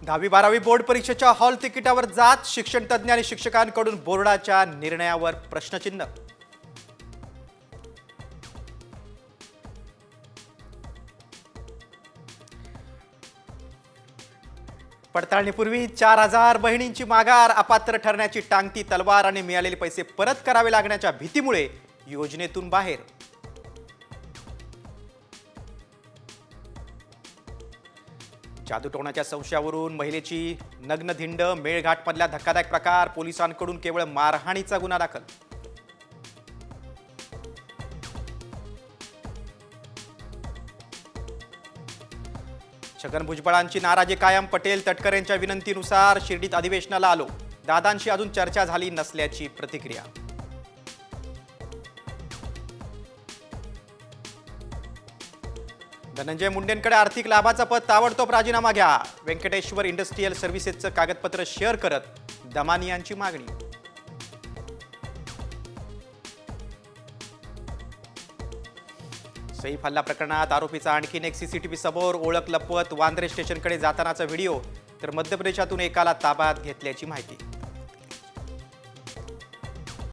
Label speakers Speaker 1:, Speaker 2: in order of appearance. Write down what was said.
Speaker 1: 10वी-12वी board परीक्षेच्या hall तिकिटावर जात शिक्षण तज्ञ आणि शिक्षकांकडून बोर्डाच्या निर्णयावर प्रश्नचिन्ह। पडताळणीपूर्वी 4000 बहिणींची माघार, अपात्र ठरण्याची टांगती तलवार आणि मिळालेले पैसे परत करावे लागण्याच्या भीतीमुळे योजनेतून बाहेर। जादूटोणाच्या संशयावरून महिलेची नग्न धिंड, मेळघाटमधल्या धक्कादायक प्रकार, पोलिसांकडून केवळ मारहाणीचा गुन्हा दाखल। छगन भुजबळांची नाराजी कायम, पटेल तटकरेंच्या विनंतीनुसार शिर्डीत अधिवेशनाला आलो, दादांशी अजून चर्चा झाली नसल्याची प्रतिक्रिया। धनंजय मुंडेंकडे आर्थिक लाभाचा पद, ताबडतोब राजीनामा घ्या, व्यंकटेश्वर इंडस्ट्रियल सर्व्हिसेसचं कागदपत्र शेअर करत दमानियांची मागणी। सैफ हल्ला प्रकरणात आरोपीचा आणखीन एक सीसीटीव्ही समोर, ओळख लपवत वांद्रे स्टेशनकडे जातानाचा व्हिडिओ, तर मध्य प्रदेशातून एकाला ताब्यात घेतल्याची माहिती।